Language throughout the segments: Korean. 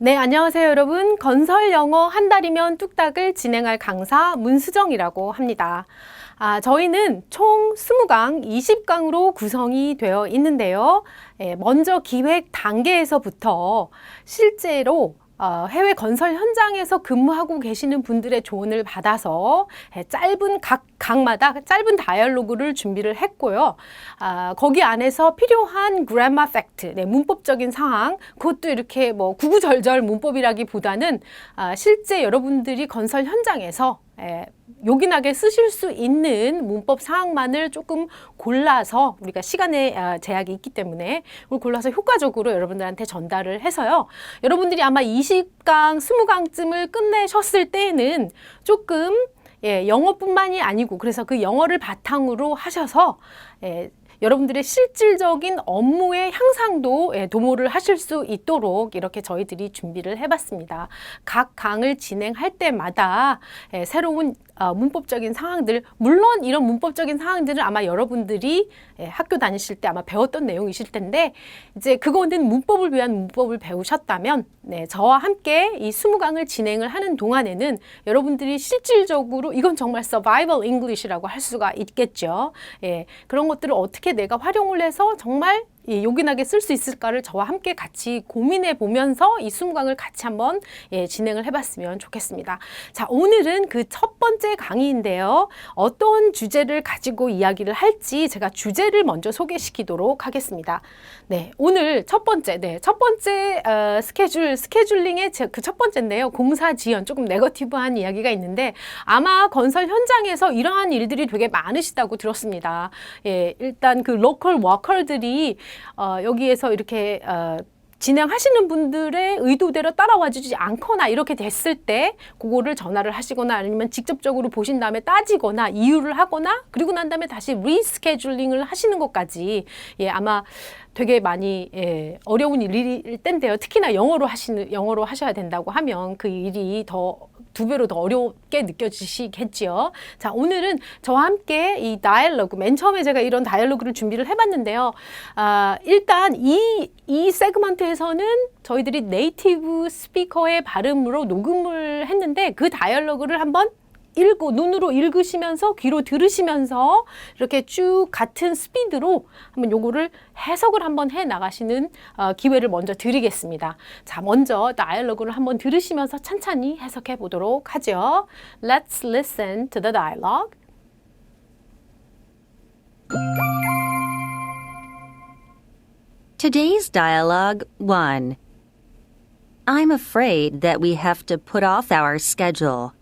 네, 안녕하세요, 여러분. 건설 영어 한 달이면 뚝딱을 진행할 강사 문수정이라고 합니다. 저희는 총 20강, 20강으로 구성이 되어 있는데요. 먼저 기획 단계에서부터 실제로 해외 건설 현장에서 근무하고 계시는 분들의 조언을 받아서 짧은 각 강마다 짧은 다이얼로그를 준비를 했고요. 거기 안에서 필요한 grammar fact, 문법적인 상황, 그것도 이렇게 뭐 구구절절 문법이라기보다는 실제 여러분들이 건설 현장에서 요긴하게 쓰실 수 있는 문법 사항만을 조금 골라서 우리가 시간의 제약이 있기 때문에 그걸 골라서 효과적으로 여러분들한테 전달을 해서요. 여러분들이 아마 20강, 20강쯤을 끝내셨을 때에는 조금 영어뿐만이 아니고 그래서 그 영어를 바탕으로 하셔서 여러분들의 실질적인 업무의 향상도 도모를 하실 수 있도록 이렇게 저희들이 준비를 해봤습니다. 각 강을 진행할 때마다 새로운 문법적인 상황들, 물론 이런 문법적인 상황들은 아마 여러분들이 학교 다니실 때 아마 배웠던 내용이실 텐데 이제 그거는 문법을 위한 문법을 배우셨다면 저와 함께 이 20강을 진행을 하는 동안에는 여러분들이 실질적으로 이건 정말 survival English라고 할 수가 있겠죠. 그런 것들을 어떻게 내가 활용을 해서 정말 요긴하게 쓸 수 있을까를 저와 함께 같이 고민해 보면서 이 20강을 같이 한번 진행을 해봤으면 좋겠습니다. 자, 오늘은 그 첫 번째 강의인데요. 어떤 주제를 가지고 이야기를 할지 제가 주제를 먼저 소개시키도록 하겠습니다. 네, 오늘 첫 번째 스케줄링의 그 첫 번째인데요. 공사 지연, 조금 네거티브한 이야기가 있는데 아마 건설 현장에서 이러한 일들이 되게 많으시다고 들었습니다. 일단 그 로컬 워커들이 여기에서 이렇게 진행하시는 분들의 의도대로 따라와 주지 않거나 이렇게 됐을 때 그거를 전화를 하시거나 아니면 직접적으로 보신 다음에 따지거나 이유를 하거나 그리고 난 다음에 다시 리스케줄링을 하시는 것까지 아마 되게 많이 어려운 일일 텐데요. 특히나 영어로 하셔야 된다고 하면 그 일이 두 배로 더 어렵게 느껴지시겠지요. 자, 오늘은 저와 함께 이 다이얼로그, 맨 처음에 제가 이런 다이얼로그를 준비를 해봤는데요. 일단 이 세그먼트에서는 저희들이 네이티브 스피커의 발음으로 녹음을 했는데 그 다이얼로그를 한번 눈으로 읽으시면서 귀로 들으시면서 이렇게 쭉 같은 스피드로 한번 요거를 해석을 한번 해 나가시는 기회를 먼저 드리겠습니다. 자, 먼저 다이얼로그를 한번 들으시면서 천천히 해석해 보도록 하죠. Let's listen to the dialogue. Today's dialogue 1. I'm afraid that we have to put off our schedule.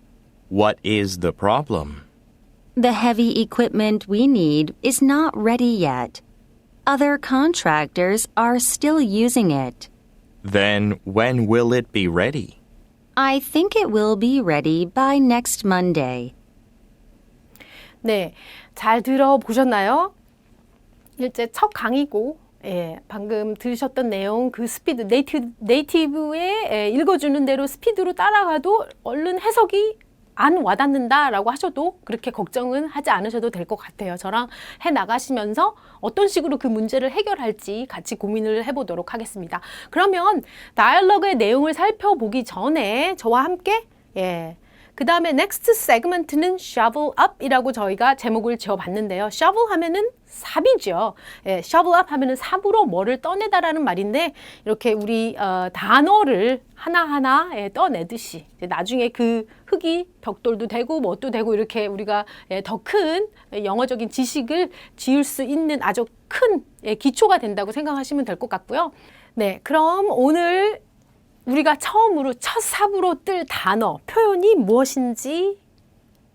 What is the problem? The heavy equipment we need is not ready yet. Other contractors are still using it. Then when will it be ready? I think it will be ready by next Monday. 네, 잘 들어보셨나요? 일제 첫 강의고 방금 들으셨던 내용 그 스피드 네이티브에 읽어주는 대로 스피드로 따라가도 얼른 해석이 안 와닿는다라고 하셔도 그렇게 걱정은 하지 않으셔도 될 것 같아요. 저랑 해 나가시면서 어떤 식으로 그 문제를 해결할지 같이 고민을 해보도록 하겠습니다. 그러면 다이얼로그의 내용을 살펴보기 전에 저와 함께 그 다음에 next segment는 shovel up이라고 저희가 제목을 지어봤는데요. shovel 하면은 삽이죠. shovel up 하면은 삽으로 뭐를 떠내다라는 말인데 이렇게 우리 단어를 하나하나 떠내듯이 나중에 그 흙이 벽돌도 되고 뭣도 되고 이렇게 우리가 더 큰 영어적인 지식을 지을 수 있는 아주 큰 기초가 된다고 생각하시면 될 것 같고요. 네, 그럼 오늘 우리가 처음으로 첫 삽으로 뜰 단어, 표현이 무엇인지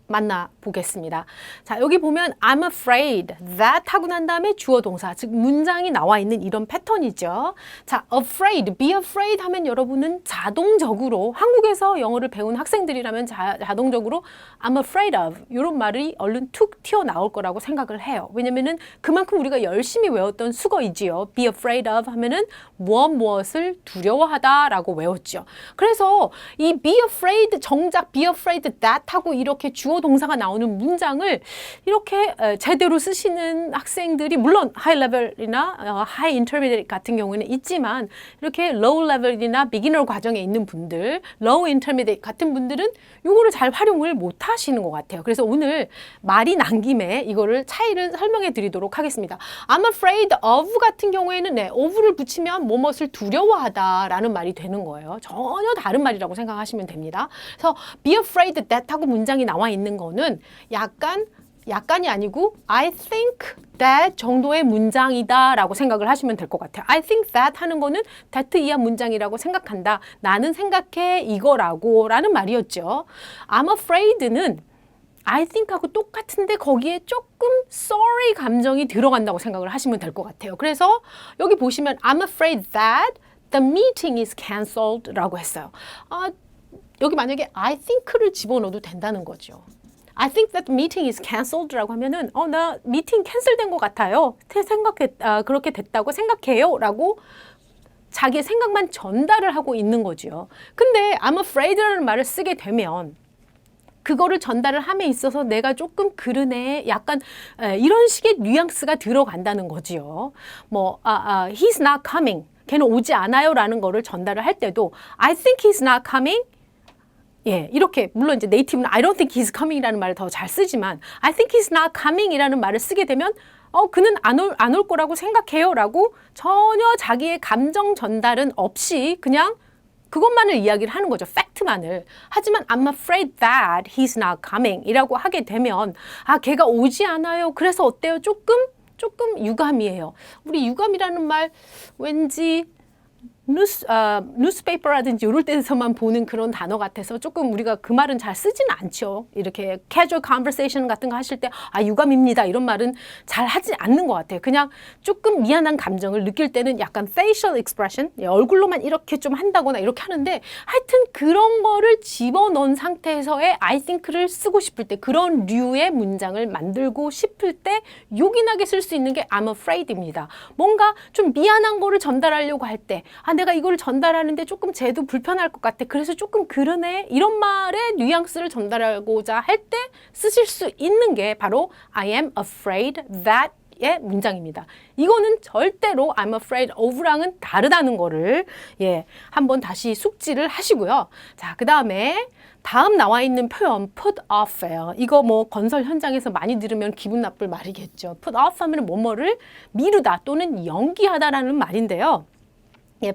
만나보겠습니다. 자, 여기 보면 I'm afraid that 하고 난 다음에 주어 동사, 즉 문장이 나와 있는 이런 패턴이죠. 자, afraid, be afraid 하면 여러분은 자동적으로 한국에서 영어를 배운 학생들이라면 자동적으로 I'm afraid of 이런 말이 얼른 툭 튀어나올 거라고 생각을 해요. 왜냐면은 그만큼 우리가 열심히 외웠던 수거이지요. be afraid of 하면은 무엇을 두려워하다라고 외웠죠. 그래서 이 be afraid 정작 be afraid that 하고 이렇게 주어 동사가 나오는 문장을 이렇게 제대로 쓰시는 학생들이 물론 하이 레벨이나 하이 인터미디에이트 같은 경우는 있지만 이렇게 로우 레벨이나 비기너 과정에 있는 분들, 로우 인터미디에이트 같은 분들은 이거를 잘 활용을 못 하시는 것 같아요. 그래서 오늘 말이 난 김에 이거를 차이를 설명해 드리도록 하겠습니다. I'm afraid of 같은 경우에는 네, of를 붙이면 뭐뭇을 두려워하다라는 말이 되는 거예요. 전혀 다른 말이라고 생각하시면 됩니다. 그래서 be afraid that 하고 문장이 나와 있는 거는 약간이 아니고 I think that 정도의 문장이다 라고 생각을 하시면 될 것 같아요. I think that 하는 거는 that 이하 문장이라고 생각한다. 나는 생각해 이거라고 라는 말이었죠. I'm afraid는 I think하고 똑같은데 거기에 조금 sorry 감정이 들어간다고 생각을 하시면 될 것 같아요. 그래서 여기 보시면 I'm afraid that the meeting is cancelled 라고 했어요. 여기 만약에 I think를 집어넣어도 된다는 거죠. I think that the meeting is cancelled 라고 하면은 나 미팅 캔슬된 것 같아요. 그렇게 됐다고 생각해요 라고 자기의 생각만 전달을 하고 있는 거죠. 근데 I'm afraid라는 말을 쓰게 되면 그거를 전달을 함에 있어서 내가 조금 그러네 약간 이런 식의 뉘앙스가 들어간다는 거지요. He's not coming. 걔는 오지 않아요 라는 거를 전달을 할 때도 I think he's not coming. 예, 이렇게 물론 이제 네이티브는 I don't think he's coming이라는 말을 더 잘 쓰지만 I think he's not coming이라는 말을 쓰게 되면 그는 안 올 거라고 생각해요 라고 전혀 자기의 감정 전달은 없이 그냥 그것만을 이야기를 하는 거죠. 팩트만을. 하지만 I'm afraid that he's not coming 이라고 하게 되면 걔가 오지 않아요. 그래서 어때요? 조금 유감이에요. 우리 유감이라는 말 왠지 뉴스페이퍼라든지 이럴 때서만 보는 그런 단어 같아서 조금 우리가 그 말은 잘 쓰지는 않죠. 이렇게 casual conversation 같은 거 하실 때 유감입니다. 이런 말은 잘 하지 않는 것 같아요. 그냥 조금 미안한 감정을 느낄 때는 약간 facial expression, 얼굴로만 이렇게 좀 한다거나 이렇게 하는데 하여튼 그런 거를 집어넣은 상태에서의 I think를 쓰고 싶을 때 그런 류의 문장을 만들고 싶을 때 요긴하게 쓸 수 있는 게 I'm afraid입니다. 뭔가 좀 미안한 거를 전달하려고 할 때 내가 이걸 전달하는데 조금 쟤도 불편할 것 같아. 그래서 조금 그러네. 이런 말의 뉘앙스를 전달하고자 할 때 쓰실 수 있는 게 바로 I am afraid that 의 문장입니다. 이거는 절대로 I'm afraid of랑은 다르다는 거를 한번 다시 숙지를 하시고요. 자, 그 다음에 다음 나와 있는 표현 put off예요. 이거 건설 현장에서 많이 들으면 기분 나쁠 말이겠죠. put off 하면 뭐뭐를 미루다 또는 연기하다라는 말인데요.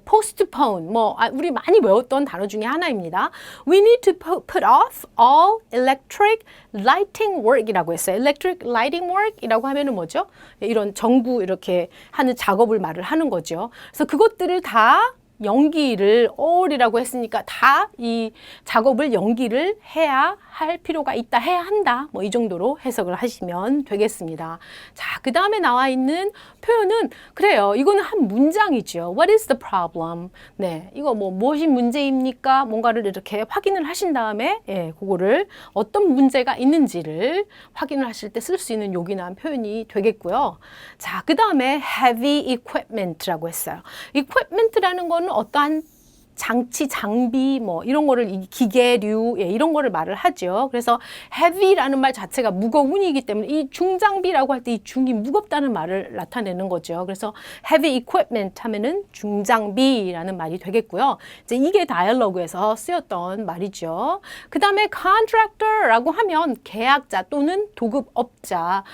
postpone, 우리 많이 외웠던 단어 중에 하나입니다. We need to put off all electric lighting work이라고 했어요. electric lighting work이라고 하면은 뭐죠? 이런 정부 이렇게 하는 작업을 말을 하는 거죠. 그래서 그것들을 다 연기를 all이라고 했으니까 다 이 작업을 연기를 해야 할 필요가 있다, 해야 한다. 이 정도로 해석을 하시면 되겠습니다. 자, 그 다음에 나와 있는 표현은 그래요. 이거는 한 문장이죠. What is the problem? 네, 이거 무엇이 문제입니까? 뭔가를 이렇게 확인을 하신 다음에 그거를 어떤 문제가 있는지를 확인을 하실 때 쓸 수 있는 요긴한 표현이 되겠고요. 자, 그 다음에 heavy equipment라고 했어요. equipment라는 거는 어떠한 장치, 장비, 이런 거를 기계류, 이런 거를 말을 하죠. 그래서 heavy라는 말 자체가 무거운이기 때문에 이 중장비라고 할 때 이 중이 무겁다는 말을 나타내는 거죠. 그래서 heavy equipment 하면은 중장비라는 말이 되겠고요. 이제 이게 다이얼로그에서 쓰였던 말이죠. 그 다음에 contractor라고 하면 계약자 또는 도급업자,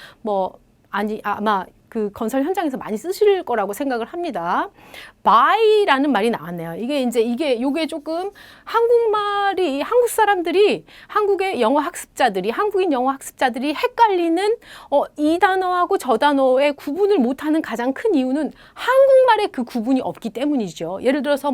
아마 그 건설 현장에서 많이 쓰실 거라고 생각을 합니다. buy라는 말이 나왔네요. 요게 조금 한국 사람들이 한국인 영어 학습자들이 헷갈리는 이 단어하고 저 단어의 구분을 못하는 가장 큰 이유는 한국말에 그 구분이 없기 때문이죠. 예를 들어서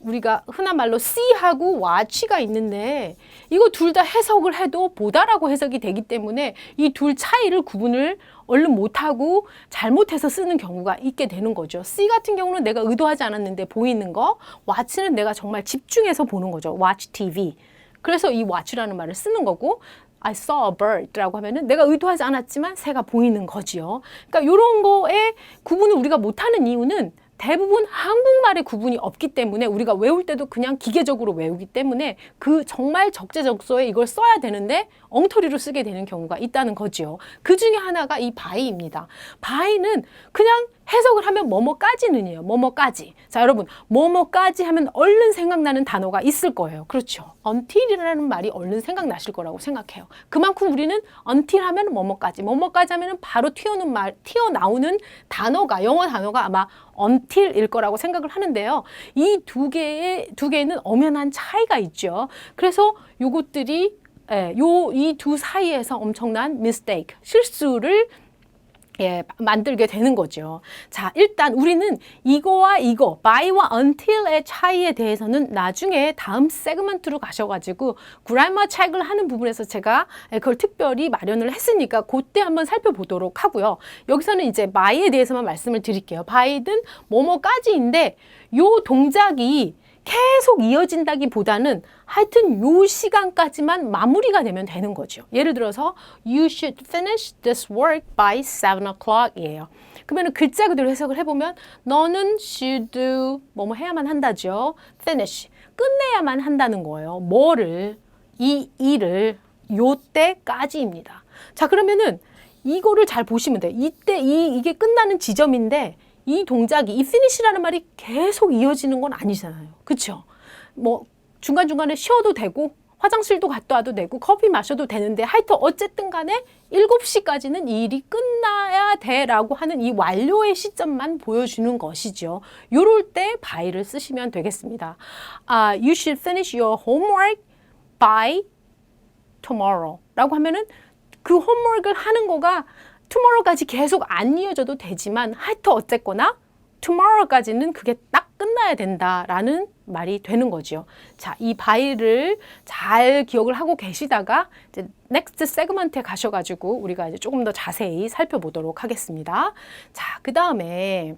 우리가 흔한 말로 see하고 watch가 있는데 이거 둘 다 해석을 해도 보다라고 해석이 되기 때문에 이 둘 차이를 구분을 얼른 못하고 잘못해서 쓰는 경우가 있게 되는 거죠. see 같은 경우는 내가 의도하지 않았는데 보이는 거, watch는 내가 정말 집중해서 보는 거죠. watch TV. 그래서 이 watch라는 말을 쓰는 거고 I saw a bird라고 하면은 내가 의도하지 않았지만 새가 보이는 거지요. 그러니까 이런 거에 구분을 우리가 못하는 이유는 대부분 한국말의 구분이 없기 때문에 우리가 외울 때도 그냥 기계적으로 외우기 때문에 그 정말 적재적소에 이걸 써야 되는데 엉터리로 쓰게 되는 경우가 있다는 거죠. 그 중에 하나가 이 by입니다. by는 그냥 해석을 하면 뭐뭐까지는이에요. 뭐뭐까지. 자, 여러분, 뭐뭐까지 하면 얼른 생각나는 단어가 있을 거예요. 그렇죠. until이라는 말이 얼른 생각나실 거라고 생각해요. 그만큼 우리는 until 하면 뭐뭐까지, 뭐뭐까지 하면 바로 튀어나오는 단어가, 영어 단어가 아마 until일 거라고 생각을 하는데요. 이 두 개는 엄연한 차이가 있죠. 그래서 요것들이 이 두 사이에서 엄청난 mistake, 실수를 만들게 되는 거죠. 자, 일단 우리는 이거와 이거, by와 until의 차이에 대해서는 나중에 다음 세그먼트로 가셔가지고 그래머 책을 하는 부분에서 제가 그걸 특별히 마련을 했으니까 그때 한번 살펴보도록 하고요. 여기서는 이제 by에 대해서만 말씀을 드릴게요. by는 뭐뭐까지인데 요 동작이 계속 이어진다기보다는 하여튼 요 시간까지만 마무리가 되면 되는 거죠. 예를 들어서 You should finish this work by 7 o'clock이에요. 그러면 글자 그대로 해석을 해보면 너는 should 뭐뭐 해야만 한다죠. finish, 끝내야만 한다는 거예요. 뭐를, 이 일을 요때까지입니다. 자, 그러면은 이거를 잘 보시면 돼요. 이때 이게 끝나는 지점인데 이 동작이, 이 finish라는 말이 계속 이어지는 건 아니잖아요. 그렇죠? 뭐 중간중간에 쉬어도 되고 화장실도 갔다 와도 되고 커피 마셔도 되는데 하여튼 어쨌든 간에 7시까지는 이 일이 끝나야 돼라고 하는 이 완료의 시점만 보여주는 것이죠. 요럴 때 by를 쓰시면 되겠습니다. You should finish your homework by tomorrow 라고 하면은 그 홈워크를 하는 거가 tomorrow까지 계속 안 이어져도 되지만 하여튼 어쨌거나 tomorrow까지는 그게 딱 끝나야 된다라는 말이 되는 거죠. 자, 이 by를 잘 기억을 하고 계시다가 이제 next segment에 가셔가지고 우리가 이제 조금 더 자세히 살펴보도록 하겠습니다. 자, 그 다음에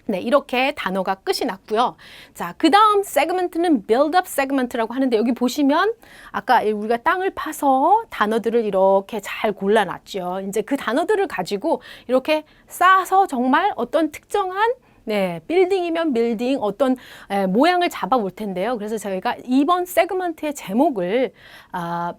네, 이렇게 단어가 끝이 났고요. 자, 그 다음 세그먼트는 build-up 세그먼트라고 하는데 여기 보시면 아까 우리가 땅을 파서 단어들을 이렇게 잘 골라놨죠. 이제 그 단어들을 가지고 이렇게 쌓아서 정말 어떤 특정한 빌딩이면 빌딩 어떤 모양을 잡아볼 텐데요. 그래서 저희가 이번 세그먼트의 제목을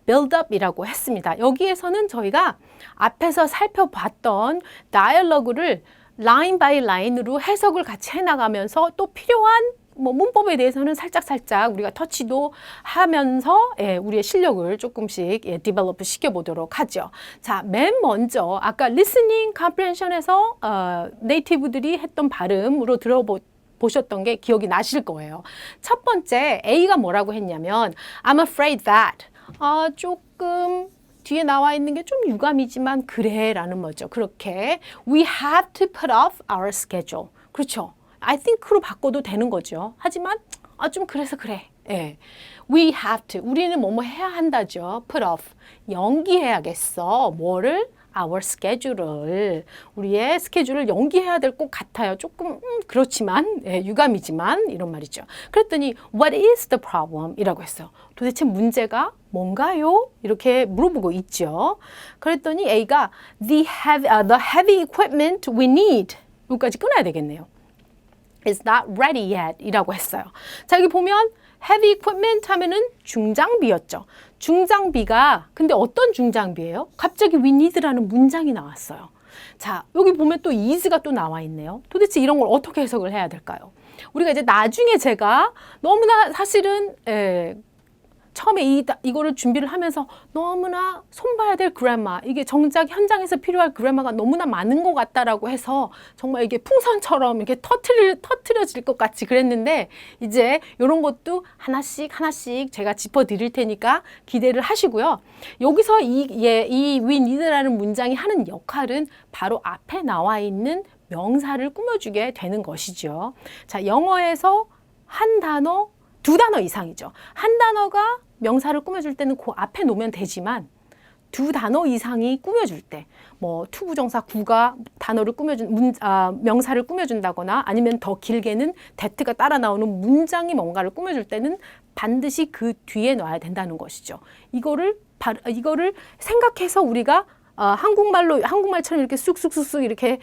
build-up이라고 했습니다. 여기에서는 저희가 앞에서 살펴봤던 다이얼로그를 라인 바이 라인으로 해석을 같이 해나가면서 또 필요한 문법에 대해서는 살짝 우리가 터치도 하면서 우리의 실력을 조금씩 디벨롭 시켜보도록 하죠. 자, 맨 먼저 아까 listening comprehension에서 네이티브들이 했던 발음으로 들어보셨던 게 기억이 나실 거예요. 첫 번째 A가 뭐라고 했냐면 I'm afraid that 조금 뒤에 나와 있는 게 좀 유감이지만 그래 라는 거죠. 그렇게 We have to put off our schedule. 그렇죠. I think로 바꿔도 되는 거죠. 하지만 좀 그래서 그래. We have to. 우리는 뭐뭐 해야 한다죠. Put off. 연기해야겠어. 뭐를? Our schedule을. 우리의 스케줄을 연기해야 될 것 같아요. 조금 그렇지만 유감이지만 이런 말이죠. 그랬더니 What is the problem? 이라고 했어요. 도대체 문제가 뭔가요? 이렇게 물어보고 있죠. 그랬더니 A가 the heavy equipment we need. 여기까지 끊어야 되겠네요. is not ready yet 이라고 했어요. 자, 여기 보면 heavy equipment 하면은 중장비였죠. 중장비가 근데 어떤 중장비예요? 갑자기 we need라는 문장이 나왔어요. 자, 여기 보면 또 is가 또 나와 있네요. 도대체 이런 걸 어떻게 해석을 해야 될까요? 우리가 이제 나중에 제가 너무나 사실은 처음에 이거를 준비를 하면서 너무나 손봐야 될 그래머, 이게 정작 현장에서 필요할 그래머가 너무나 많은 것 같다라고 해서 정말 이게 풍선처럼 이렇게 터트려질 것 같이 그랬는데 이제 이런 것도 하나씩 제가 짚어드릴 테니까 기대를 하시고요. 여기서 이 we need라는 문장이 하는 역할은 바로 앞에 나와 있는 명사를 꾸며주게 되는 것이죠. 자, 영어에서 한 단어, 두 단어 이상이죠. 한 단어가 명사를 꾸며줄 때는 그 앞에 놓으면 되지만 두 단어 이상이 꾸며줄 때, 뭐 투부정사 구가 단어를 명사를 꾸며준다거나 아니면 더 길게는 that가 따라 나오는 문장이 뭔가를 꾸며줄 때는 반드시 그 뒤에 놔야 된다는 것이죠. 이거를 생각해서 우리가 한국말처럼 이렇게 쑥쑥쑥쑥 이렇게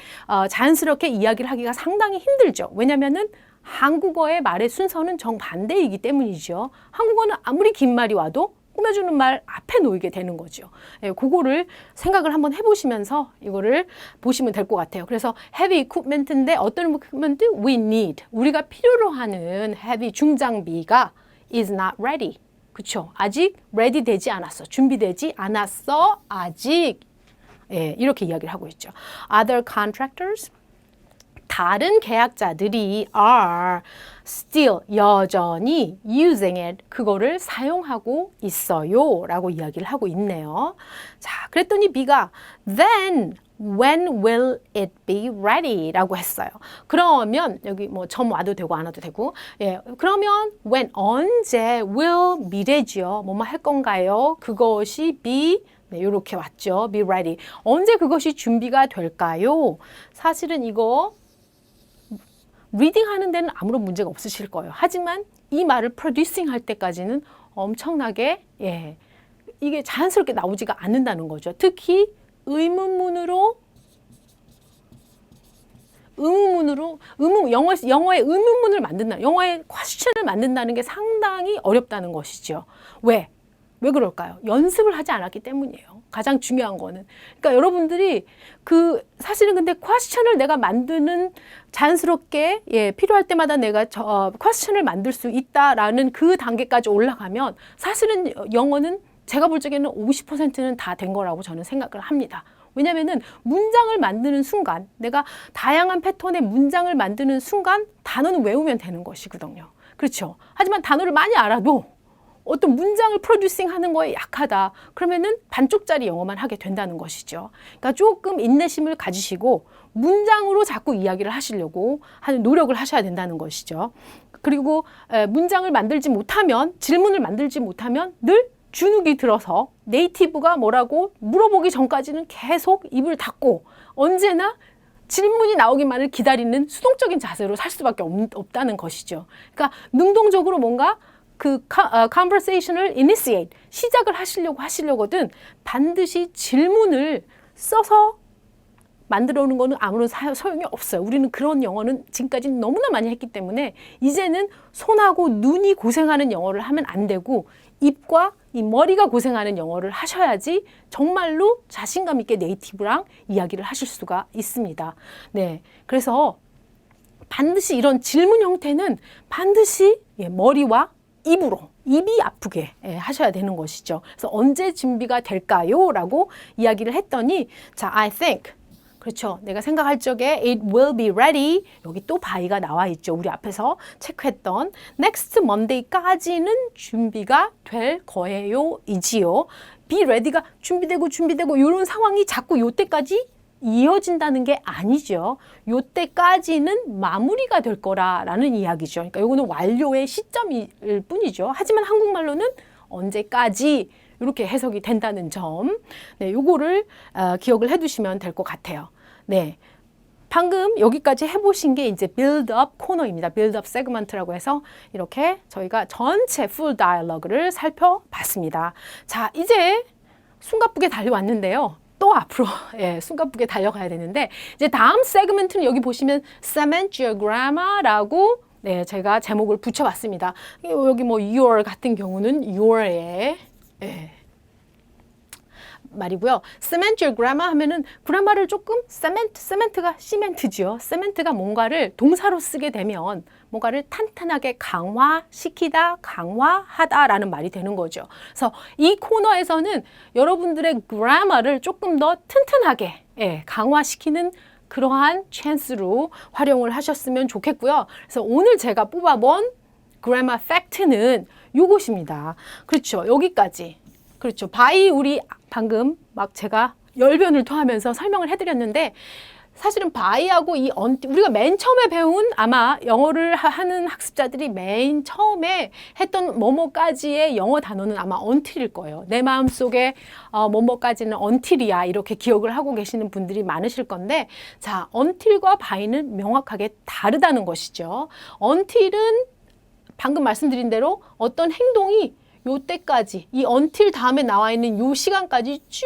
자연스럽게 이야기를 하기가 상당히 힘들죠. 왜냐면은 한국어의 말의 순서는 정반대이기 때문이죠. 한국어는 아무리 긴 말이 와도 꾸며주는 말 앞에 놓이게 되는 거죠. 예, 그거를 생각을 한번 해보시면서 이거를 보시면 될 것 같아요. 그래서 heavy equipment인데 어떤 equipment? We need. 우리가 필요로 하는 heavy 중장비가 is not ready. 그쵸? 아직 ready 되지 않았어. 준비되지 않았어. 아직. 예, 이렇게 이야기를 하고 있죠. Other contractors, 다른 계약자들이 are still 여전히 using it, 그거를 사용하고 있어요 라고 이야기를 하고 있네요. 자, 그랬더니 B가 then when will it be ready 라고 했어요. 그러면 여기 뭐 점 와도 되고 안 와도 되고, 예, 그러면 when 언제, will 미래지요. 뭐뭐 할 건가요? 그것이 be, 네, 이렇게 왔죠. be ready. 언제 그것이 준비가 될까요? 사실은 이거 리딩 하는 데는 아무런 문제가 없으실 거예요. 하지만 이 말을 producing 할 때까지는 엄청나게, 예, 이게 자연스럽게 나오지가 않는다는 거죠. 특히 의문문으로, 영어의 의문문을 만든다, 영어의 question을 만든다는 게 상당히 어렵다는 것이죠. 왜 그럴까요? 연습을 하지 않았기 때문이에요. 가장 중요한 거는. 그러니까 여러분들이 사실은 근데 question을 내가 만드는 자연스럽게, 예, 필요할 때마다 내가 question을 만들 수 있다라는 그 단계까지 올라가면 사실은 영어는 제가 볼 적에는 50%는 다 된 거라고 저는 생각을 합니다. 왜냐면은 문장을 만드는 순간, 내가 다양한 패턴의 문장을 만드는 순간 단어는 외우면 되는 것이거든요. 그렇죠? 하지만 단어를 많이 알아도 어떤 문장을 프로듀싱 하는 거에 약하다. 그러면은 반쪽짜리 영어만 하게 된다는 것이죠. 그러니까 조금 인내심을 가지시고 문장으로 자꾸 이야기를 하시려고 하는 노력을 하셔야 된다는 것이죠. 그리고 문장을 만들지 못하면, 질문을 만들지 못하면 늘 주눅이 들어서 네이티브가 뭐라고 물어보기 전까지는 계속 입을 닫고 언제나 질문이 나오기만을 기다리는 수동적인 자세로 살 수밖에 없다는 것이죠. 그러니까 능동적으로 뭔가 conversation을 initiate, 시작을 하시려거든 반드시 질문을 써서 만들어 오는 거는 아무런 소용이 없어요. 우리는 그런 영어는 지금까지 너무나 많이 했기 때문에 이제는 손하고 눈이 고생하는 영어를 하면 안 되고 입과 이 머리가 고생하는 영어를 하셔야지 정말로 자신감 있게 네이티브랑 이야기를 하실 수가 있습니다. 네, 그래서 반드시 이런 질문 형태는 반드시, 예, 머리와 입이 아프게, 예, 하셔야 되는 것이죠. 그래서 언제 준비가 될까요? 라고 이야기를 했더니, 자, I think. 그렇죠. 내가 생각할 적에 it will be ready. 여기 또 by가 나와 있죠. 우리 앞에서 체크했던 next Monday까지는 준비가 될 거예요. 이지요. be ready가 준비되고 이런 상황이 자꾸 요때까지 이어진다는 게 아니죠. 요때까지는 마무리가 될 거라는 이야기죠. 그러니까 요거는 완료의 시점일 뿐이죠. 하지만 한국말로는 언제까지 이렇게 해석이 된다는 점, 네, 요거를 기억을 해두시면 될 것 같아요. 네, 방금 여기까지 해보신 게 이제 build-up 코너입니다. build-up segment라고 해서 이렇게 저희가 전체 full dialogue를 살펴봤습니다. 자, 이제 숨가쁘게 달려왔는데요. 또 앞으로, 예, 숨가쁘게 달려가야 되는데, 이제 다음 세그멘트는 여기 보시면 semantiogramma라고, 네, 제가 제목을 붙여봤습니다. 여기 뭐 your 같은 경우는 your의, 예, 말이고요. semantiogramma 하면은 그라마를 조금 세멘트가 시멘트지요. 세멘트가 뭔가를 동사로 쓰게 되면 뭔가를 탄탄하게 강화시키다, 강화하다라는 말이 되는 거죠. 그래서 이 코너에서는 여러분들의 그라마를 조금 더 튼튼하게, 예, 강화시키는 그러한 찬스로 활용을 하셨으면 좋겠고요. 그래서 오늘 제가 뽑아본 그래머 팩트는 요것입니다. 그렇죠. 여기까지. 그렇죠. by 우리 방금 막 제가 열변을 토하면서 설명을 해드렸는데 사실은 by하고 이 우리가 맨 처음에 배운 아마 영어를 하는 학습자들이 맨 처음에 했던 뭐뭐까지의 영어 단어는 아마 until일 거예요. 내 마음속에 뭐뭐까지는 until이야 이렇게 기억을 하고 계시는 분들이 많으실 건데 자, until과 by는 명확하게 다르다는 것이죠. until은 방금 말씀드린 대로 어떤 행동이 요때까지 이 until 다음에 나와 있는 요 시간까지 쭉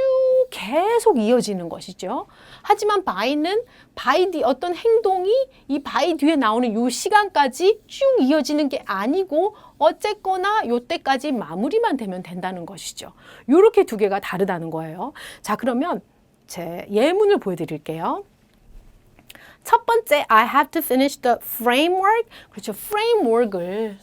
계속 이어지는 것이죠. 하지만 by는 by 뒤 어떤 행동이 이 by 뒤에 나오는 요 시간까지 쭉 이어지는 게 아니고 어쨌거나 요때까지 마무리만 되면 된다는 것이죠. 요렇게 두 개가 다르다는 거예요. 자, 그러면 제 예문을 보여드릴게요. 첫 번째, I have to finish the framework. 그렇죠. framework을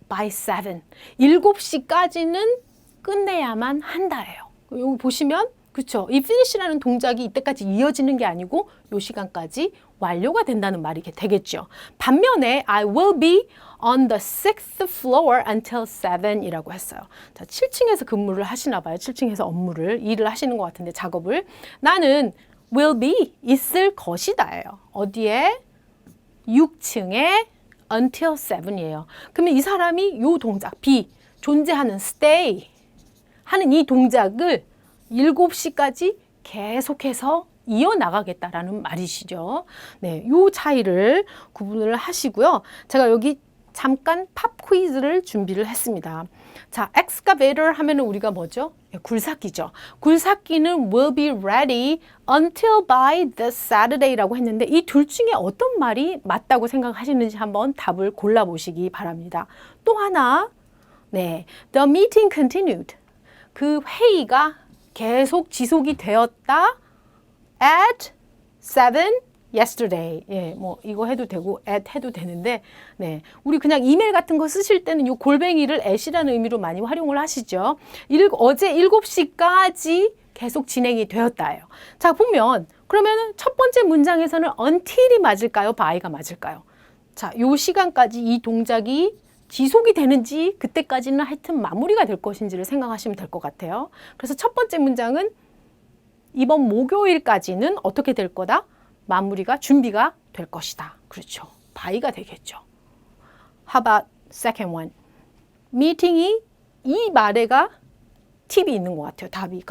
by 7. 7시까지는 끝내야만 한다예요. 여기 보시면 그렇죠. 이 finish라는 동작이 이때까지 이어지는 게 아니고 이 시간까지 완료가 된다는 말이 되겠죠. 반면에 I will be on the 6th floor until 7이라고 했어요. 자, 7층에서 근무를 하시나 봐요. 7층에서 일을 하시는 것 같은데 작업을. 나는 will be 있을 것이다예요. 어디에? 6층에 until 7이에요. 그러면 이 사람이 요 동작 be 존재하는 stay 하는 이 동작을 7시까지 계속해서 이어나가겠다라는 말이시죠. 네, 요 차이를 구분을 하시고요. 제가 여기 잠깐 팝 퀴즈를 준비를 했습니다. 자, excavator 하면은 우리가 뭐죠? 네, 굴삭기죠. 굴삭기는 will be ready until by the Saturday라고 했는데 이 둘 중에 어떤 말이 맞다고 생각하시는지 한번 답을 골라보시기 바랍니다. 또 하나, 네, the meeting continued. 그 회의가 계속 지속이 되었다. at 7 yesterday. 예, 뭐 이거 해도 되고 at 해도 되는데, 네, 우리 그냥 이메일 같은 거 쓰실 때는 이 골뱅이를 at이라는 의미로 많이 활용을 하시죠. 어제 7시까지 계속 진행이 되었다예요. 자, 보면 그러면 첫 번째 문장에서는 until이 맞을까요? by가 맞을까요? 자, 요 시간까지 이 동작이 지속이 되는지 그때까지는 하여튼 마무리가 될 것인지를 생각하시면 될 것 같아요. 그래서 첫 번째 문장은 이번 목요일까지는 어떻게 될 거다? 마무리가 준비가 될 것이다. 그렇죠. by가 되겠죠. How about second one? 미팅이 이 말에가 팁이 있는 것 같아요. 답이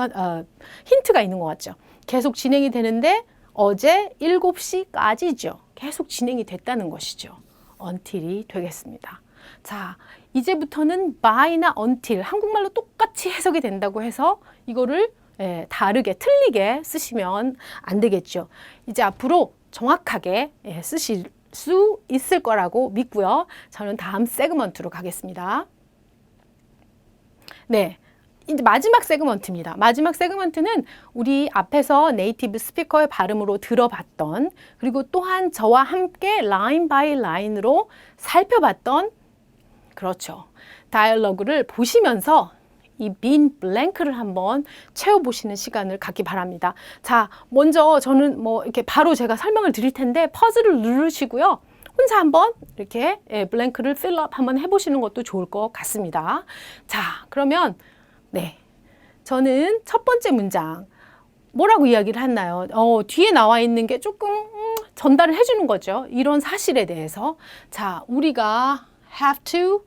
힌트가 있는 것 같죠. 계속 진행이 되는데 어제 7시까지죠. 계속 진행이 됐다는 것이죠. until이 되겠습니다. 자, 이제부터는 by나 until 한국말로 똑같이 해석이 된다고 해서 이거를 다르게 틀리게 쓰시면 안 되겠죠. 이제 앞으로 정확하게 쓰실 수 있을 거라고 믿고요. 저는 다음 세그먼트로 가겠습니다. 네, 이제 마지막 세그먼트입니다. 마지막 세그먼트는 우리 앞에서 네이티브 스피커의 발음으로 들어봤던 그리고 또한 저와 함께 라인 바이 라인으로 살펴봤던 그렇죠. 다이얼로그를 보시면서 이 빈 블랭크를 한번 채워보시는 시간을 갖기 바랍니다. 자, 먼저 저는 뭐 이렇게 바로 제가 설명을 드릴 텐데 퍼즐을 누르시고요. 혼자 한번 이렇게 블랭크를 필업 한번 해보시는 것도 좋을 것 같습니다. 자, 그러면 네, 저는 첫 번째 문장 뭐라고 이야기를 했나요? 뒤에 나와 있는 게 조금 전달을 해주는 거죠. 이런 사실에 대해서. 자, 우리가 have to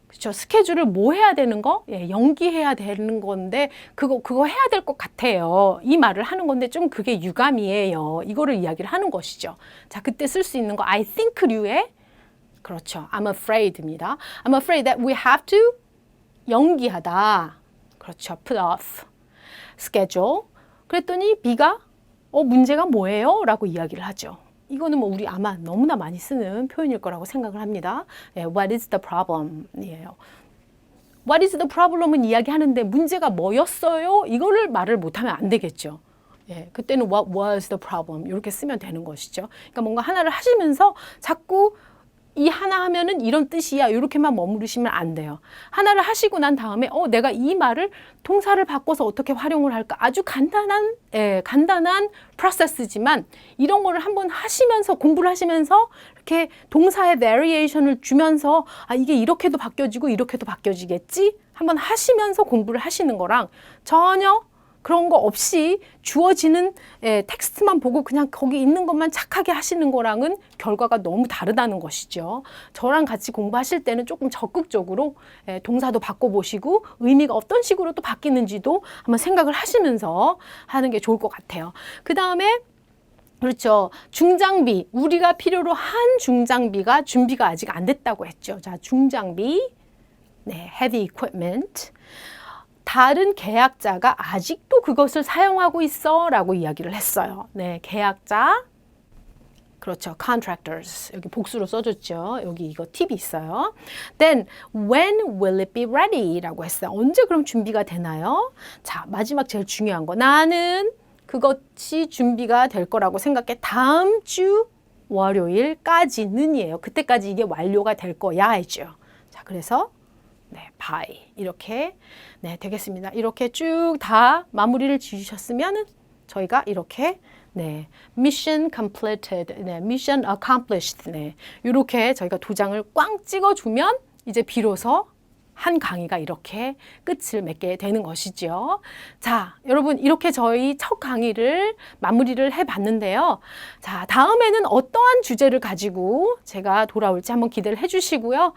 그렇죠. 스케줄을 뭐 해야 되는 거? 예, 연기해야 되는 건데 그거 해야 될 것 같아요. 이 말을 하는 건데 좀 그게 유감이에요. 이거를 이야기를 하는 것이죠. 자, 그때 쓸 수 있는 거 I think류의 그렇죠. I'm afraid입니다. I'm afraid that we have to 연기하다. 그렇죠. put off schedule. 그랬더니 B가 문제가 뭐예요? 라고 이야기를 하죠. 이거는 뭐 우리 아마 너무나 많이 쓰는 표현일 거라고 생각을 합니다. What is the problem? 이에요. What is the problem은 이야기하는데 문제가 뭐였어요? 이거를 말을 못하면 안 되겠죠. 그때는 What was the problem? 이렇게 쓰면 되는 것이죠. 그러니까 뭔가 하나를 하시면서 자꾸 이 하나 하면은 이런 뜻이야. 이렇게만 머무르시면 안 돼요. 하나를 하시고 난 다음에 내가 이 말을 동사를 바꿔서 어떻게 활용을 할까? 아주 간단한 프로세스지만 이런 거를 한번 하시면서 공부를 하시면서 이렇게 동사의 variation을 주면서 이게 이렇게도 바뀌어지고 이렇게도 바뀌어지겠지? 한번 하시면서 공부를 하시는 거랑 전혀 그런 거 없이 주어지는 텍스트만 보고 그냥 거기 있는 것만 착하게 하시는 거랑은 결과가 너무 다르다는 것이죠. 저랑 같이 공부하실 때는 조금 적극적으로 동사도 바꿔보시고 의미가 어떤 식으로 또 바뀌는지도 한번 생각을 하시면서 하는 게 좋을 것 같아요. 그 다음에 그렇죠. 중장비, 우리가 필요로 한 중장비가 준비가 아직 안 됐다고 했죠. 자, 중장비, heavy equipment. 다른 계약자가 아직도 그것을 사용하고 있어 라고 이야기를 했어요. 네, 계약자. 그렇죠. contractors. 여기 복수로 써줬죠. 여기 이거 팁이 있어요. Then, when will it be ready? 라고 했어요. 언제 그럼 준비가 되나요? 자, 마지막 제일 중요한 거. 나는 그것이 준비가 될 거라고 생각해. 다음 주 월요일까지는이에요. 그때까지 이게 완료가 될 거야 했죠. 자, 그래서 네, by 이렇게 네, 되겠습니다. 이렇게 쭉 다 마무리를 지으셨으면은 저희가 이렇게 네, mission completed, 네, mission accomplished, 네, 이렇게 저희가 도장을 꽝 찍어주면 이제 비로소 한 강의가 이렇게 끝을 맺게 되는 것이죠. 자, 여러분 이렇게 저희 첫 강의를 마무리를 해봤는데요. 자, 다음에는 어떠한 주제를 가지고 제가 돌아올지 한번 기대를 해주시고요.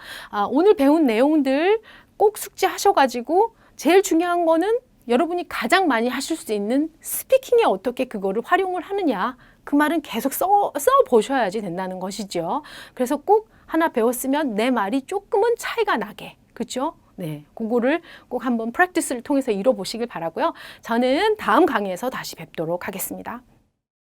오늘 배운 내용들 꼭 숙지하셔가지고 제일 중요한 거는 여러분이 가장 많이 하실 수 있는 스피킹에 어떻게 그거를 활용을 하느냐. 그 말은 계속 써 보셔야지 된다는 것이죠. 그래서 꼭 하나 배웠으면 내 말이 조금은 차이가 나게. 그렇죠? 네, 그거를 꼭 한번 프랙티스를 통해서 이뤄보시길 바라고요. 저는 다음 강의에서 다시 뵙도록 하겠습니다.